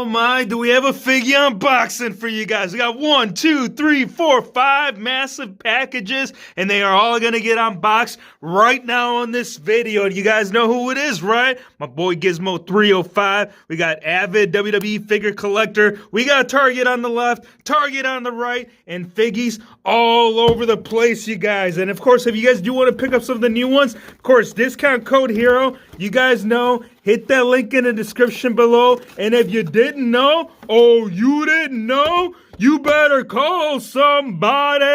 Oh my, do we have a figure unboxing for you guys? We got 1, 2, 3, 4, 5 massive packages, and they are all gonna get unboxed right now on this video. And you guys know who it is, right? My boy Gizmo 305. We got Avid WWE figure collector. We got Target on the left, Target on the right, and figgies all over the place, you guys. And of course, if you guys do want to pick up some of the new ones, of course, discount code HERO. You guys know, hit that link in the description below. And if you didn't know, you didn't know, you better call somebody.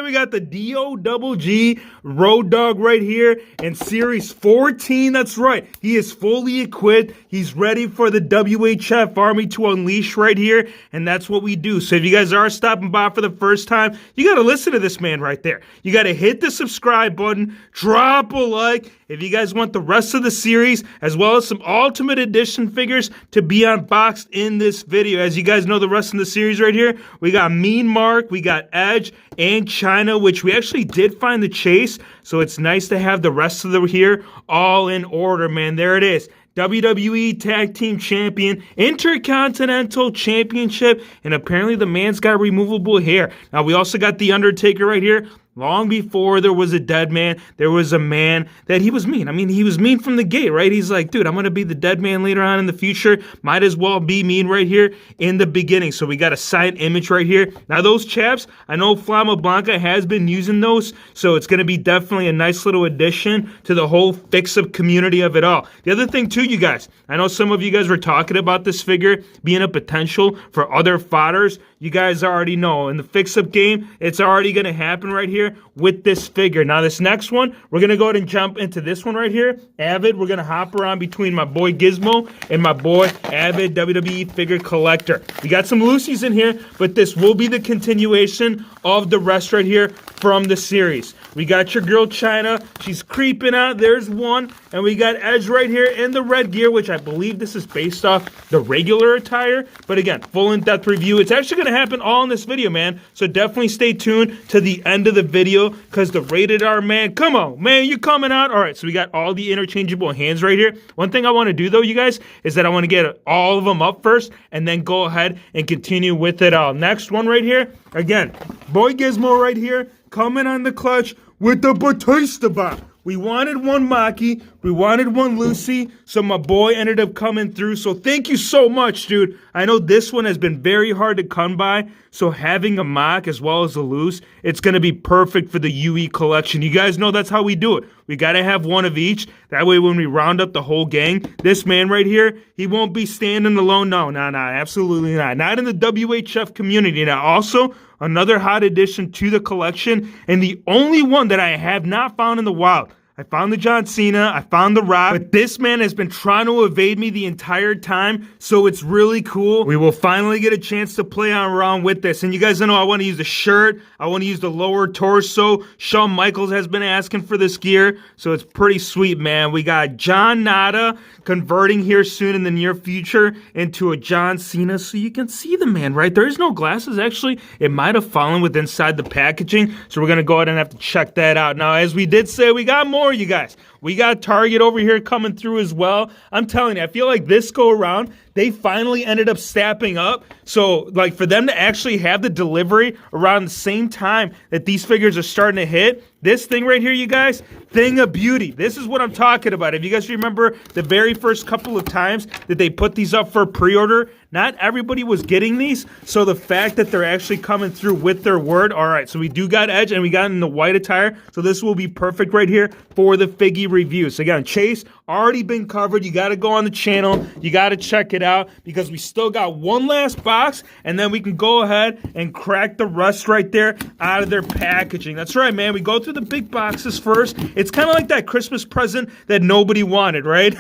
We got the Dogg Road Dogg right here in Series 14. That's right. He is fully equipped. He's ready for the WHF Army to unleash right here. And that's what we do. So if you guys are stopping by for the first time, you got to listen to this man right there. You got to hit the subscribe button, drop a like. If you guys want the rest of the series, as well as some Ultimate Edition figures to be unboxed in this video. As you guys know, the rest of the series right here, we got Mean Mark, we got Edge, and Chyna, which we actually did find the chase. So it's nice to have the rest of them here all in order, man. There it is. WWE Tag Team Champion, Intercontinental Championship, and apparently the man's got removable hair. Now, we also got the Undertaker right here. Long before there was a dead man, there was a man that he was mean. I mean, he was mean from the gate, right? He's like, dude, I'm going to be the dead man later on in the future. Might as well be mean right here in the beginning. So we got a side image right here. Now, those chaps, I know Flama Blanca has been using those, so it's going to be definitely a nice little addition to the whole fix-up community of it all. The other thing, too, you guys, I know some of you guys were talking about this figure being a potential for other fodders. You guys already know. In the fix-up game, it's already going to happen right here with this figure. Now, this next one, we're going to go ahead and jump into this one right here. Avid, we're going to hop around between my boy Gizmo and my boy Avid WWE figure collector. We got some Lucy's in here, but this will be the continuation of the rest right here from the series. We got your girl Chyna. She's creeping out. There's one. And we got Edge right here in the red gear, which I believe this is based off the regular attire. But again, full in-depth review. It's actually going to happen all in this video, man. So definitely stay tuned to the end of the video because the rated R, man, come on, man, you coming out? All right, so we got all the interchangeable hands right here. One thing I want to do, though, you guys, is that I want to get all of them up first and then go ahead and continue with it all. Next one right here, again, boy Gizmo right here, coming on the clutch with the Batista bot. We wanted one Maki, we wanted one Lucy, so my boy ended up coming through. So thank you so much, dude. I know this one has been very hard to come by, so having a Mock as well as a Luce, it's going to be perfect for the UE collection. You guys know that's how we do it. We got to have one of each. That way when we round up the whole gang, this man right here, he won't be standing alone. No, absolutely not. Not in the WHF community. Now, also, another hot addition to the collection, and the only one that I have not found in the wild. I found the John Cena, I found the Rock, but this man has been trying to evade me the entire time, so it's really cool. We will finally get a chance to play around with this. And you guys know I want to use the shirt, I want to use the lower torso. Shawn Michaels has been asking for this gear, so it's pretty sweet, man. We got John Nada converting here soon in the near future into a John Cena, so you can see the man, right? There is no glasses, actually. It might have fallen with inside the packaging, so we're going to go ahead and have to check that out. Now, as we did say, we got more, you guys. We got Target over here coming through as well. I'm telling you, I feel like this go around, they finally ended up staffing up. So, like, for them to actually have the delivery around the same time that these figures are starting to hit, this thing right here, you guys, thing of beauty. This is what I'm talking about. If you guys remember the very first couple of times that they put these up for pre-order, not everybody was getting these. So the fact that they're actually coming through with their word. All right, so we do got Edge and we got in the white attire. So this will be perfect right here for the figgy review. So again, Chase, already been covered. You got to go on the channel. You got to check it out because we still got one last box and then we can go ahead and crack the rest right there out of their packaging. That's right, man. We go through the big boxes first. It's kind of like that Christmas present that nobody wanted, right?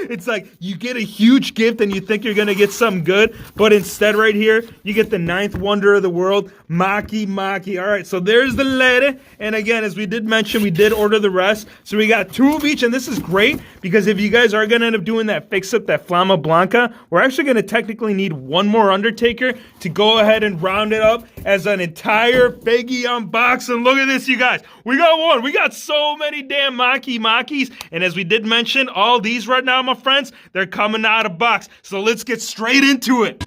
It's like you get a huge gift and you think you're going to get something good, but instead right here, you get the 9th wonder of the world, Maki. All right, so there's the lady. And again, as we did mention, we did order the rest. So we got 2 of each, and this is great because if you guys are going to end up doing that fix-up, that Flama Blanca, we're actually going to technically need one more Undertaker to go ahead and round it up as an entire Figgy unboxing. Look at this, you guys. We got one. We got so many damn Makis. And as we did mention, all these right now, my friends, they're coming out of box. So let's get straight into it.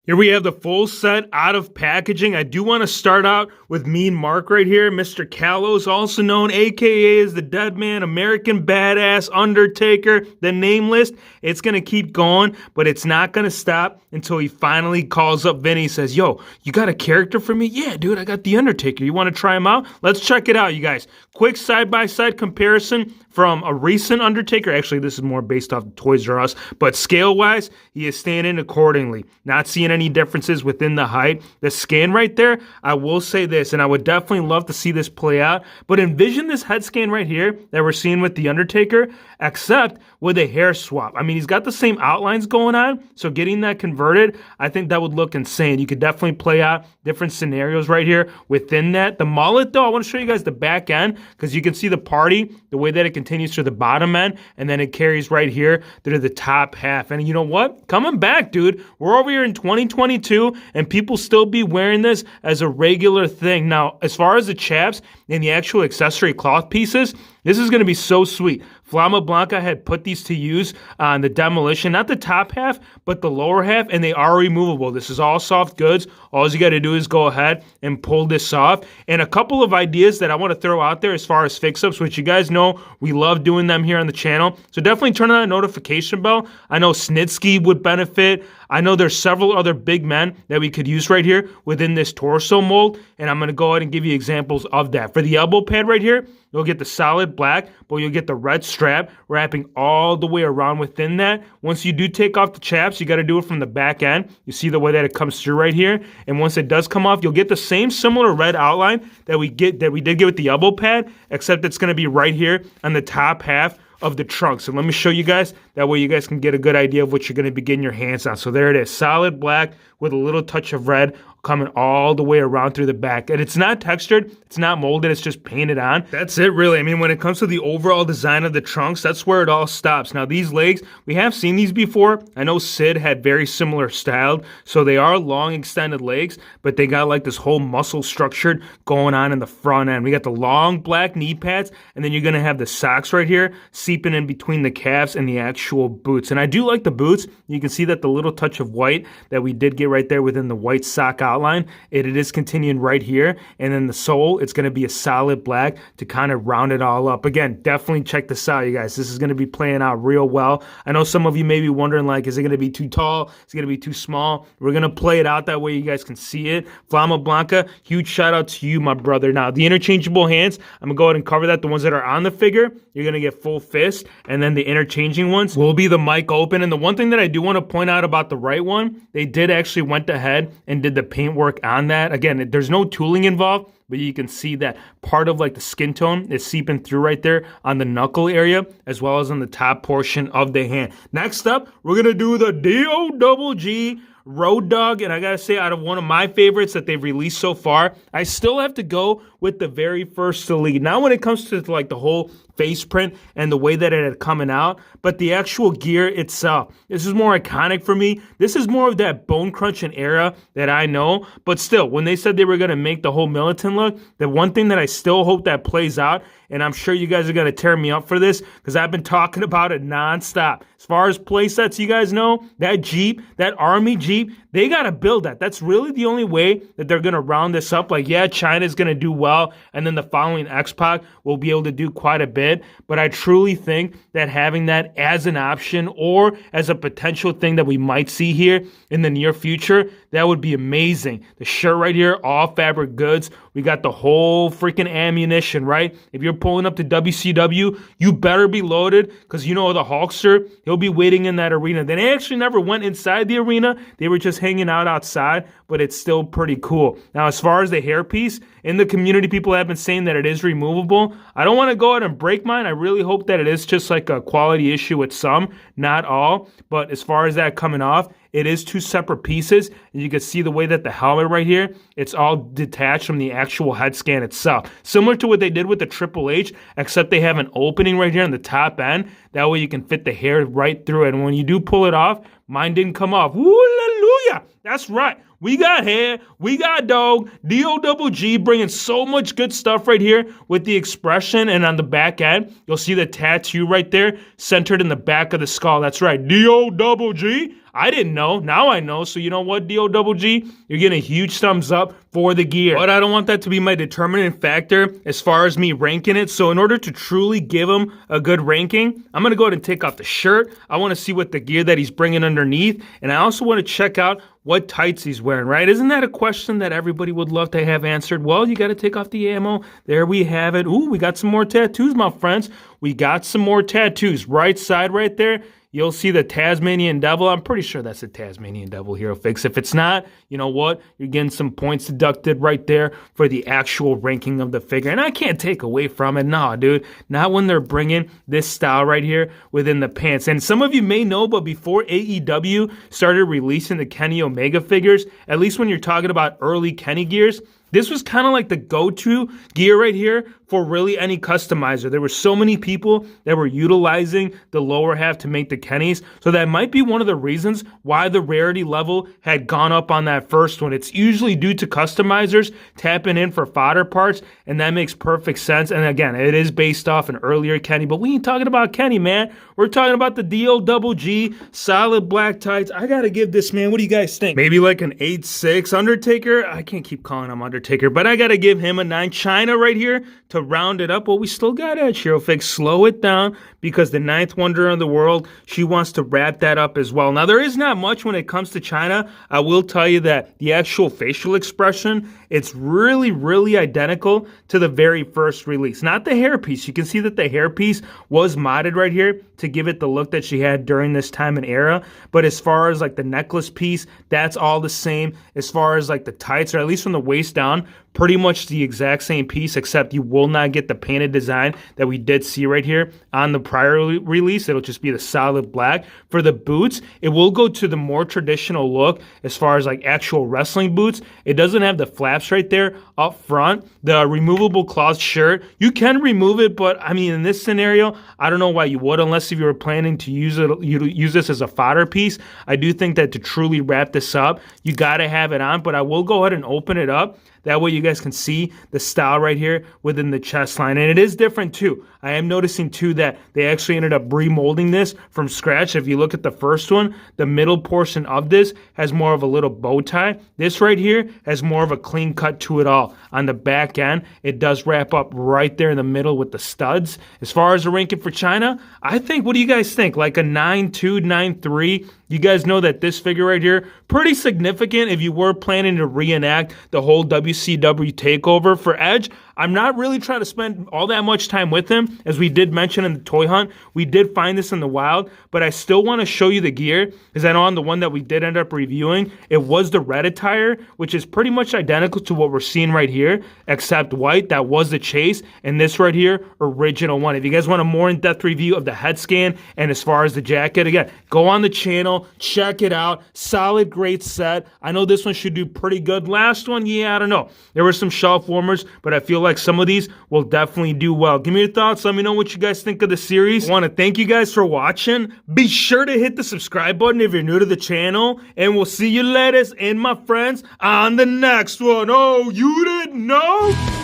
Here we have the full set out of packaging. I do want to start out with Mean Mark right here. Mr. Callows, also known aka as the Dead Man, American Badass, Undertaker, the name list. It's going to keep going, but it's not going to stop until he finally calls up Vinny and says, yo, you got a character for me? Yeah, dude, I got the Undertaker. You want to try him out? Let's check it out, you guys. Quick side-by-side comparison from a recent Undertaker. Actually, this is more based off Toys R Us, but scale-wise, he is standing accordingly. Not seeing any differences within the height. The scan right there, I will say this, and I would definitely love to see this play out, but envision this head scan right here that we're seeing with the Undertaker, except with a hair swap. I mean, he's got the same outlines going on, so getting that converted, I think that would look insane. You could definitely play out different scenarios right here within that. The mullet, though, I want to show you guys the back end, because you can see the party, the way that it continues to the bottom end, and then it carries right here to the top half. And you know what? Coming back, dude. We're over here in 2022, and people still be wearing this as a regular thing. Now, as far as the chaps and the actual accessory cloth pieces, this is going to be so sweet. Flama Blanca had put these to use on the demolition, not the top half, but the lower half, and they are removable. This is all soft goods. All you got to do is go ahead and pull this off. And a couple of ideas that I want to throw out there as far as fix-ups, which you guys know we love doing them here on the channel. So definitely turn on that notification bell. I know Snitsky would benefit. I know there's several other big men that we could use right here within this torso mold, and I'm going to go ahead and give you examples of that. For the elbow pad right here, you'll get the solid black, but you'll get the red strap wrapping all the way around within that. Once you do take off the chaps, you got to do it from the back end. You see the way that it comes through right here. And once it does come off, you'll get the same similar red outline that we did get with the elbow pad, except it's going to be right here on the top half of the trunk. So let me show you guys. That way you guys can get a good idea of what you're going to be getting your hands on. So there it is, solid black with a little touch of red coming all the way around through the back. And it's not textured, it's not molded, it's just painted on. That's it really. I mean, when it comes to the overall design of the trunks, that's where it all stops. Now these legs, we have seen these before. I know Sid had very similar styled, so they are long extended legs, but they got like this whole muscle structured going on in the front end. We got the long black knee pads, and then you're gonna have the socks right here seeping in between the calves and the actual boots. And I do like the boots. You can see that the little touch of white that we did get right there within the white sock outline, it is continuing right here. And then the sole, it's going to be a solid black to kind of round it all up. Again, definitely check this out, you guys. This is going to be playing out real well. I know some of you may be wondering, like, is it going to be too tall? Is it going to be too small? We're going to play it out that way you guys can see it. Flama Blanca, huge shout out to you, my brother. Now, the interchangeable hands, I'm going to go ahead and cover that. The ones that are on the figure, you're going to get full fist. And then the interchanging ones will be the mic open. And the one thing that I do want to point out about the right one, they did actually went ahead and did the paint work on that. Again, there's no tooling involved, but you can see that part of like the skin tone is seeping through right there on the knuckle area, as well as on the top portion of the hand. Next up, we're going to do the Dogg Road Dogg, and I gotta say, out of one of my favorites that they've released so far, I still have to go with the very first Elite. Now when it comes to like the whole face print and the way that it had coming out, but the actual gear itself, this is more iconic for me. This is more of that bone crunching era that I know, but still, when they said they were gonna make the whole militant look, the one thing that I still hope that plays out, and I'm sure you guys are gonna tear me up for this, because I've been talking about it nonstop. As far as play sets, you guys know, that Jeep, that Army Jeep, they gotta build that. That's really the only way that they're gonna round this up. Like, yeah, Chyna's gonna do well, and then the following X-Pac will be able to do quite a bit, but I truly think that having that as an option or as a potential thing that we might see here in the near future, that would be amazing. The shirt right here, all fabric goods. We got the whole freaking ammunition, right? If you're pulling up to WCW, you better be loaded, because you know the Hulkster, he'll be waiting in that arena. They actually never went inside the arena. They were just hanging out outside, but it's still pretty cool. Now, as far as the hairpiece, in the community, people have been saying that it is removable. I don't want to go out and break mine. I really hope that it is just like a quality issue with some, not all. But as far as that coming off, it is two separate pieces. And you can see the way that the helmet right here, it's all detached from the actual head scan itself. Similar to what they did with the Triple H, except they have an opening right here on the top end. That way you can fit the hair right through it. And when you do pull it off, mine didn't come off. Hallelujah! yeah, that's right. We got hair, we got Dogg, D-O-double-G, bringing so much good stuff right here with the expression, and on the back end, you'll see the tattoo right there centered in the back of the skull. That's right, D-O-double-G. I didn't know. Now I know. So you know what, D-O-double-G? You're getting a huge thumbs up for the gear. But I don't want that to be my determining factor as far as me ranking it. So in order to truly give him a good ranking, I'm going to go ahead and take off the shirt. I want to see what the gear that he's bringing underneath. And I also want to check out what tights he's wearing, right? Isn't that a question that everybody would love to have answered? Well, you got to take off the ammo. There we have it. Ooh, we got some more tattoos, my friends. We got some more tattoos. Right side right there. You'll see the Tasmanian Devil. I'm pretty sure that's the Tasmanian Devil Hero Fix. If it's not, you know what? You're getting some points deducted right there for the actual ranking of the figure. And I can't take away from it. Nah, dude. Not when they're bringing this style right here within the pants. And some of you may know, but before AEW started releasing the Kenny Omega figures, at least when you're talking about early Kenny gears, this was kind of like the go-to gear right here for really any customizer. There were so many people that were utilizing the lower half to make the Kennys. So that might be one of the reasons why the rarity level had gone up on that first one. It's usually due to customizers tapping in for fodder parts, and that makes perfect sense. And again, it is based off an earlier Kenny, but we ain't talking about Kenny, man. We're talking about the D-O-double-G, solid black tights. I gotta give this man, what do you guys think? Maybe like an 8.6 Undertaker? I can't keep calling him Undertaker, but I gotta give him a 9. Chyna right here to round it up. Well, we still got Edge Hero Fix. Slow it down because the 9th wonder of the world, she wants to wrap that up as well. Now, there is not much when it comes to Chyna. I will tell you that the actual facial expression, it's really, really identical to the very first release. Not the hairpiece. You can see that the hairpiece was modded right here to give it the look that she had during this time and era. But as far as like the necklace piece, that's all the same. As far as like the tights, or at least from the waist down, pretty much the exact same piece, except you will not get the painted design that we did see right here on the prior release. It'll just be the solid black. For the boots, it will go to the more traditional look as far as like actual wrestling boots. It doesn't have the flaps right there up front. The removable cloth shirt, you can remove it, but I mean, in this scenario, I don't know why you would, unless if you were planning to use this as a fodder piece. I do think that to truly wrap this up, you got to have it on, but I will go ahead and open it up. That way you guys can see the style right here within the chest line. And it is different too. I am noticing too that they actually ended up remolding this from scratch. If you look at the first one, the middle portion of this has more of a little bow tie. This right here has more of a clean cut to it all. On the back end, it does wrap up right there in the middle with the studs. As far as the ranking for Chyna, I think, what do you guys think? Like a 9.2, 9.3? You guys know that this figure right here, pretty significant if you were planning to reenact the whole WCW takeover for Edge. I'm not really trying to spend all that much time with him. As we did mention in the toy hunt, we did find this in the wild, but I still want to show you the gear, because I know on the one that we did end up reviewing, it was the red attire, which is pretty much identical to what we're seeing right here, except white. That was the chase, and this right here, original one. If you guys want a more in-depth review of the head scan and as far as the jacket, again, go on the channel, check it out. Solid, great set. I know this one should do pretty good. Last one, yeah, I don't know. There were some shelf warmers, but I feel like some of these will definitely do well. Give me your thoughts. Let me know what you guys think of the series. I want to thank you guys for watching. Be sure to hit the subscribe button if you're new to the channel, and we'll see you later and my friends on the next one. Oh, you didn't know?